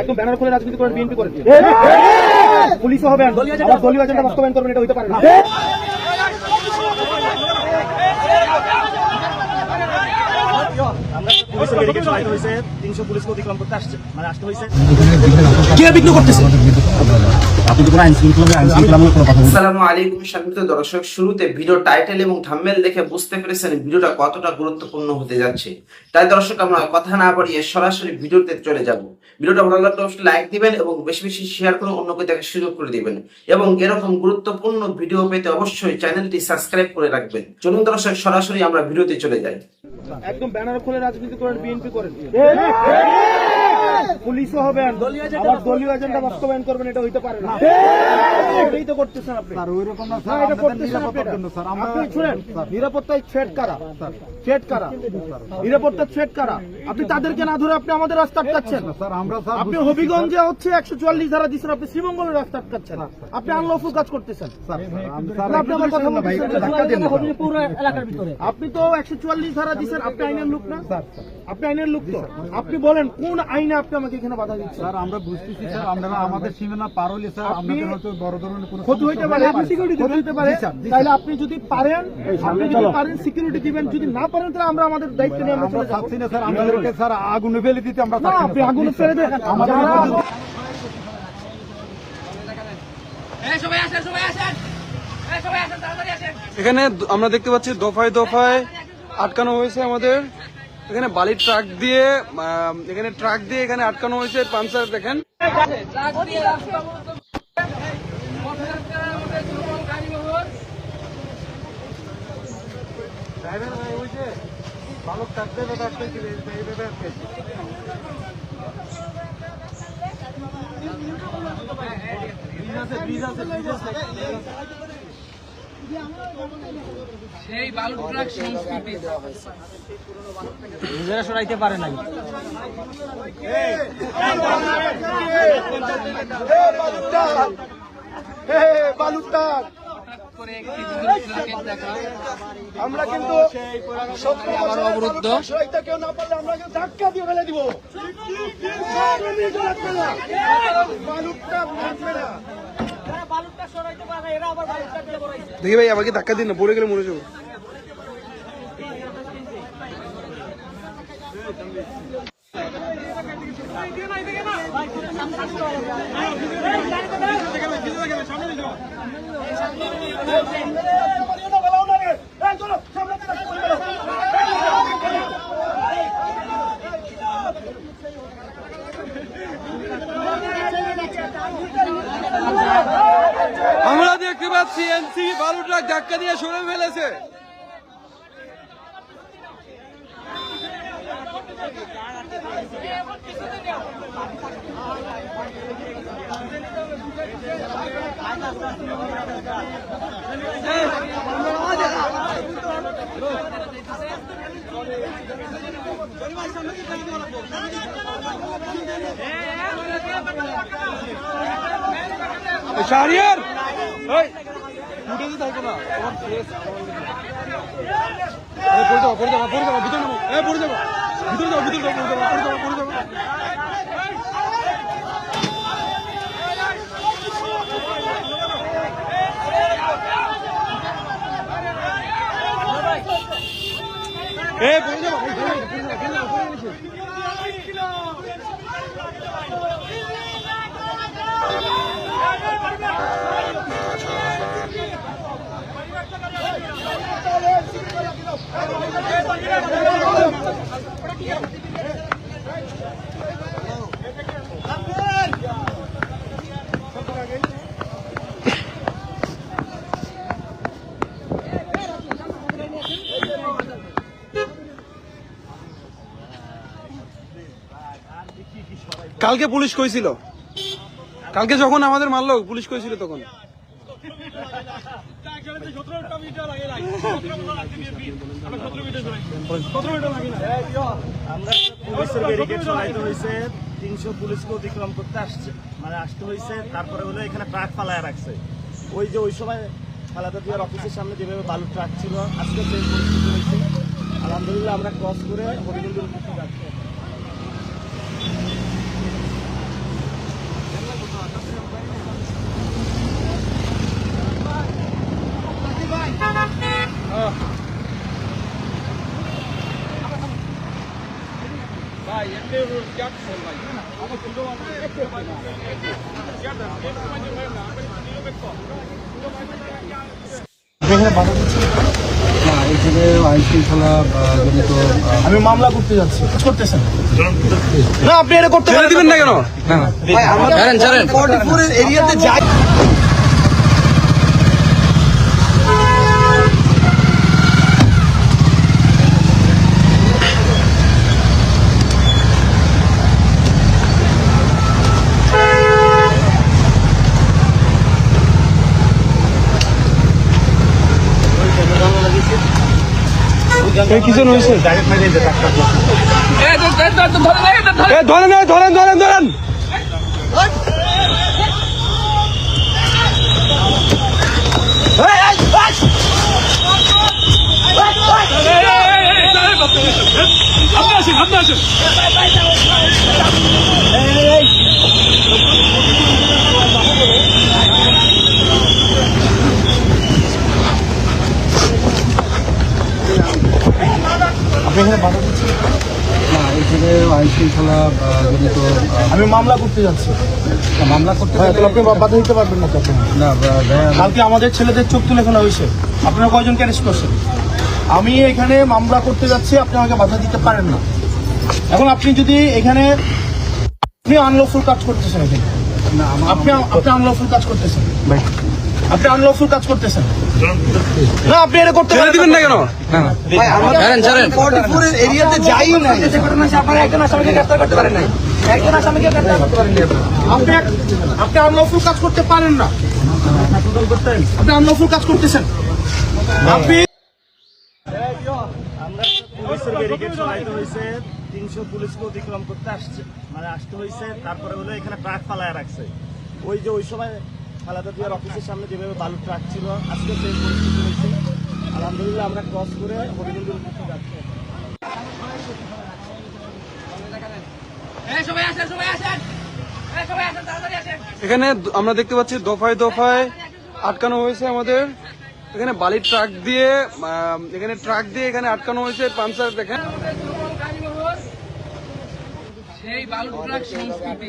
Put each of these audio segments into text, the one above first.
একদম ব্যানার খুলে রাজনীতি করেন, বিএনপি করেন, পুলিশও হবেন, আবার দলীয় এজেন্ডা বাস্তবায়ন করবেন, এটা হইতে পারে না। আসসালামু আলাইকুম সম্মানিত দর্শক, শুরুতে ভিডিও টাইটেল এবং থাম্বনেল দেখে বুঝতে পেরেছেন ভিডিওটা কতটা গুরুত্বপূর্ণ হতে যাচ্ছে। তাই দর্শক, আমরা কথা না বাড়িয়ে সরাসরি ভিডিওতে চলে যাব। ভিডিওটা ভালো লাগলে অবশ্যই লাইক দিবেন এবং বেশি বেশি শেয়ার করে অন্যকে দেখার সুযোগ করে দিবেন এবং এরকম গুরুত্বপূর্ণ ভিডিও পেতে অবশ্যই চ্যানেলটি সাবস্ক্রাইব করে রাখবেন। চলুন দর্শক, সরাসরি আমরা ভিডিওতে চলে যাই। একদম ব্যানার খুলে রাজনীতি করেন, বিএনপি করেন, পুলিশও হবেন, আবার দলীয় এজেন্ডা বাস্তবায়ন করবেন, এটা হইতে পারে না। এটাই তো করতেছেন আপনি। এটা করতেছেন আপনি। শুনেন, নিরাপত্তায় থ্রেট কারা? থ্রেট কারা? নিরাপত্তার থ্রেট কারা? আপনি তাদেরকে না ধরে আপনি আমাদের রাস্তা আটকাচ্ছেন। আপনি হবিগঞ্জে হচ্ছে 144 ধারা দিচ্ছেন, আপনি শ্রীমঙ্গলের রাস্তা আটকাচ্ছেন, আপনি আনলফুল কাজ করতেছেন। আপনি আমার কথা বলছেন, পুরো এলাকার ভিতরে আপনি তো 144 ধারা দিচ্ছেন, আপনি আইনের লোক না? আপনি আইনের লোক তো? আপনি বলেন কোন আইনে আপনি আমাকে এখানে বাধা দিচ্ছেন? স্যার আমরা বুঝতেছি স্যার, আমরা আমাদের সীমানা পার হলে স্যার আমাদের হয়তো বড় ধরনের কোনো ক্ষতি হইতে পারে, ক্ষতি হইতে পারে। তাহলে আপনি যদি পারেন, সিকিউরিটি দিবেন, যদি না পারেন তাহলে আমরা আমাদের দায়িত্ব নিয়ে আমরা চলে যাচ্ছি না স্যার। আমাদেরকে স্যার আগুনে ফেলে দিতে আমরা না, আপনি আগুনে ফেলে দেন আমাদের। এখানে আমরা দেখতে পাচ্ছি দফায় দফায় আটকানো হয়েছে আমাদের। এখানে বালির ট্রাক দিয়ে এখানে আটকানো হয়েছে। পাঞ্চার দেখেন, বালক ট্রাক সেই বালু ট্রাক সংস্কৃতি নিজেরা সরাইতে পারে নাই। আমরা কিন্তু অবরুদ্ধ কেউ না পারলে আমরা ধাক্কা দিয়ে ফেলে দিব। দেখি ভাই, আমাকে ধাক্কা দিন না, পড়ে গেলে মরে যাবো। আমরা দেখতে পাচ্ছি এনসি বালু ট্রাক ধাক্কা দিয়ে সরে ফেলেছে। শাহরিয়ার থাকো না, পড়ে যাবো ভিতরে যাবো, পড়ে যাবো ভিতরে যাবো, ভিতরে যাবো, পড়ে যাবো। কালকে পুলিশ কইছিল, কালকে যখন আমাদের মারলো পুলিশ কইছিল তখন। আমরা পুলিশের ব্যারিকেড চলাইতে হয়েছে, 300 পুলিশকে অতিক্রম করতে আসতে হয়েছে। তারপরে হলো এখানে ট্রাক ফালায় রাখছে। ওই যে ওই সময় খালেদা জিয়ার অফিসের সামনে যেভাবে বালুর ট্রাক ছিল, আজকে সেই পরিস্থিতি হয়েছে। আলহামদুলিল্লাহ আমরা ক্রস করে হরিগঞ্জের উদ্দেশ্যে যাচ্ছি। আইন শৃঙ্খলা জনিত আমি মামলা করতে যাচ্ছি করতেছেন না আপনি এটা করতে ছেড়ে দিবেন না কেন? এরিয়াতে যাই কিজন হয়েছে? ধরেন ধরেন ধরেন ধরেন। আইন শৃঙ্খলা জনিত আমি মামলা করতে যাচ্ছি মামলা করতে আপনি বাধা দিতে পারবেন না তখন না কালকে আমাদের ছেলেদের চোখ তুলে ফেলা হয়েছে আপনারা কয়জনকে অ্যারেস্ট করছেন আমি এখানে মামলা করতে যাচ্ছি আপনি আমাকে বাধা দিতে পারেন না এখন আপনি যদি এখানে আপনি আনলফুল কাজ করতেছেন এখানে আপনি আনলফুল কাজ করতেছেন আপনি আনলফুল কাজ করতেছেন না আপনি এটা করতে ছেড়ে দিবেন না কেন? এরিয়াতে যাই না আপনি আনলফুল কাজ করতে পারেন না আপনি আনলফুল কাজ করতেছেন আপনি আমরা পুলিশের ব্যারিকেড চলাইতে হয়েছে 300 পুলিশকে অতিক্রম করতে আসতে হয়েছে তারপরে হলো এখানে ট্রাক পালায় রাখছে ওই সময় খালেদা জিয়ার অফিসের সামনে যেভাবে বালুর ট্রাক ছিল আজকে সেই পরিস্থিতি হয়েছে আলহামদুলিল্লাহ আমরা ক্রস করে হরিমন্দির উদ্দেশ্যে যাচ্ছি এখানে আমরা দেখতে পাচ্ছি দফায় দফায় আটকানো হয়েছে আমাদের। এখানে বালির ট্রাক দিয়ে এখানে আটকানো হয়েছে। পাঞ্চার দেখেন সেই বালু ট্রাক সংস্কৃতি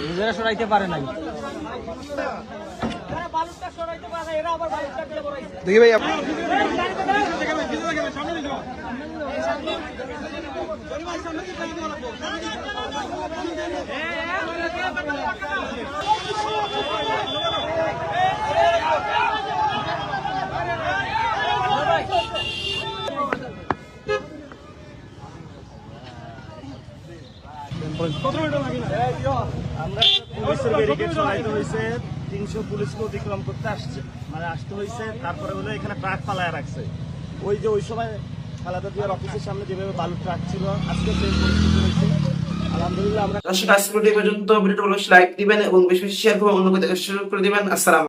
নিজেরা সরাইতে পারে নাই। দেখি ভাই আমরা পুলিশের ব্যারিকেড চলাইতে হয়েছে 300 পুলিশকে অতিক্রম করতে আসতে হয়েছে তারপরে হলো এখানে ট্রাক পালায় রাখছে ওই সময় খালেদা জিয়ার অফিসের সামনে যেভাবে বালুর ট্রাক ছিল আজকে সেই পরিস্থিতি হয়েছে আলহামদুলিল্লাহ আমরা দর্শক আজকে ভিডিও পর্যন্ত ভিডিওটা ভালো লাইক দিবেন এবং বেশি বেশি শেয়ার করে অন্যকে দেখা শুরু করে দিবেন। আসসালাম।